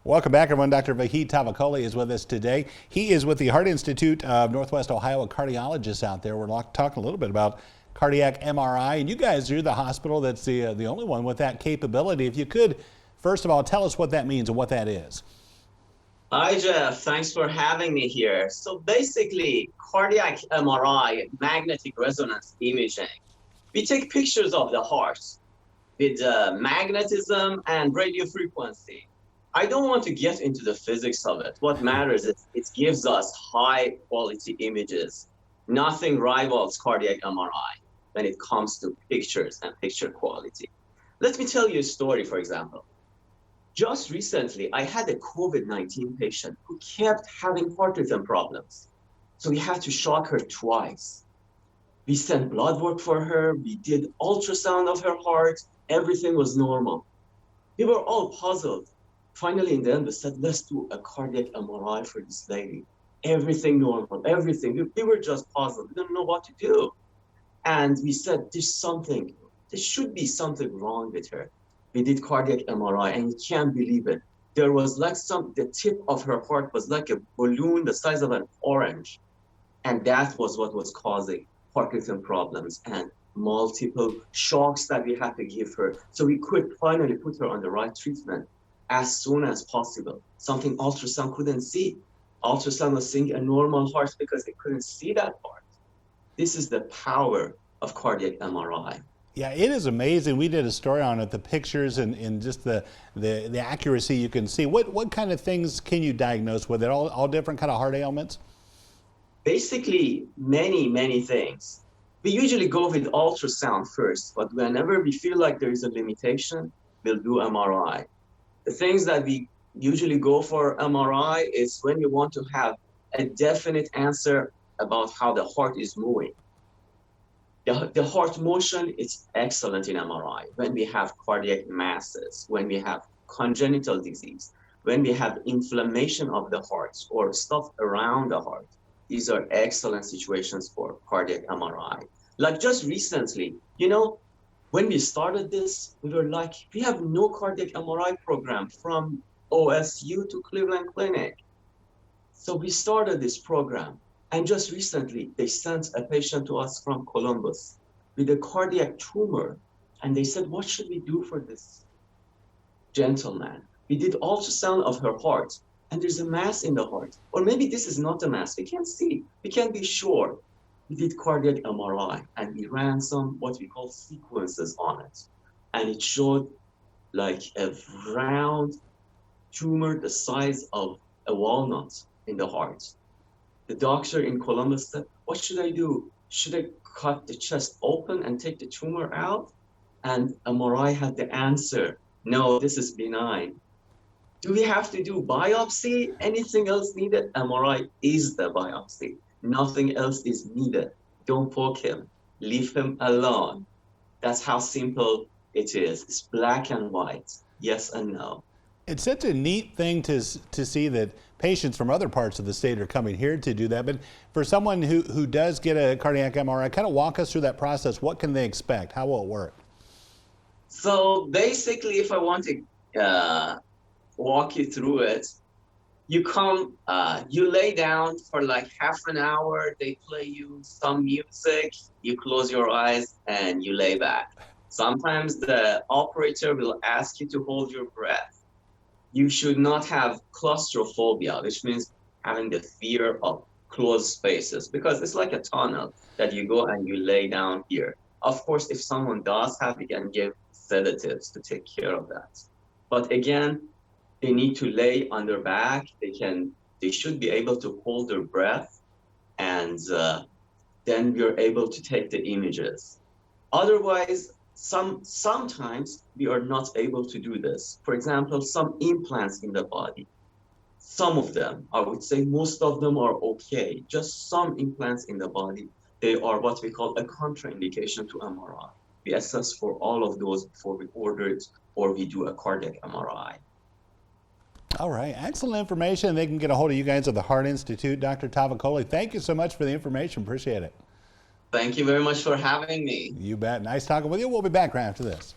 Welcome back, everyone. Dr. Vahid Tavakoli is with us today. He is with the Heart Institute of Northwest Ohio, a cardiologist out there. We're talking a little bit about cardiac MRI, and you guys are the hospital that's the only one with that capability. If you could, first of all, tell us what that means and what that is. Hi, Jeff. Thanks for having me here. So basically, cardiac MRI, magnetic resonance imaging, we take pictures of the heart with magnetism and radio frequency. I don't want to get into the physics of it. What matters is it gives us high quality images. Nothing rivals cardiac MRI when it comes to pictures and picture quality. Let me tell you a story, for example. Just recently, I had a COVID-19 patient who kept having heart rhythm problems. So we had to shock her twice. We sent blood work for her. We did ultrasound of her heart. Everything was normal. We were all puzzled. Finally, in the end, we said, let's do a cardiac MRI for this lady. Everything normal, everything. We were just puzzled. We didn't know what to do. And we said, there should be something wrong with her. We did cardiac MRI, and you can't believe it. There was like the tip of her heart was like a balloon the size of an orange. And that was what was causing heart rhythm problems and multiple shocks that we had to give her. So we could finally put her on the right treatment as soon as possible. Something ultrasound couldn't see. Ultrasound was seeing a normal heart because they couldn't see that part. This is the power of cardiac MRI. Yeah, it is amazing. We did a story on it, the pictures and just the accuracy you can see. What kind of things can you diagnose with it? All different kind of heart ailments? Basically, many things. We usually go with ultrasound first, but whenever we feel like there is a limitation, we'll do MRI. The things that we usually go for MRI is when you want to have a definite answer about how the heart is moving. The heart motion is excellent in MRI. When we have cardiac masses, when we have congenital disease, when we have inflammation of the heart or stuff around the heart, these are excellent situations for cardiac MRI. Like just recently, when we started this, we were like, we have no cardiac MRI program from OSU to Cleveland Clinic. So we started this program. And just recently, they sent a patient to us from Columbus with a cardiac tumor. And they said, what should we do for this gentleman? We did ultrasound of her heart, and there's a mass in the heart. Or maybe this is not a mass. We can't see. We can't be sure. We did cardiac MRI, and we ran some what we call sequences on it. And it showed like a round tumor the size of a walnut in the heart. The doctor in Columbus said, what should I do? Should I cut the chest open and take the tumor out? And MRI had the answer, no, this is benign. Do we have to do biopsy? Anything else needed? MRI is the biopsy. Nothing else is needed. Don't poke him. Leave him alone. That's how simple it is. It's black and white. Yes and no. It's such a neat thing to see that patients from other parts of the state are coming here to do that. But for someone who does get a cardiac MRI, kind of walk us through that process. What can they expect? How will it work? So basically, if I want to walk you through it, you come, you lay down for like half an hour. They play you some music. You close your eyes and you lay back. Sometimes the operator will ask you to hold your breath. You should not have claustrophobia, which means having the fear of closed spaces, because it's like a tunnel that you go and you lay down here. Of course, if someone does have, we can give sedatives to take care of that. But again, they need to lay on their back. They should be able to hold their breath, and then we're able to take the images. Otherwise, sometimes we are not able to do this. For example, some implants in the body. Some of them, I would say most of them are okay. Just some implants in the body, they are what we call a contraindication to MRI. We assess for all of those before we order it or we do a cardiac MRI. All right, excellent information. They can get a hold of you guys at the Heart Institute. Dr. Tavakoli, thank you so much for the information. Appreciate it. Thank you very much for having me. You bet. Nice talking with you. We'll be back right after this.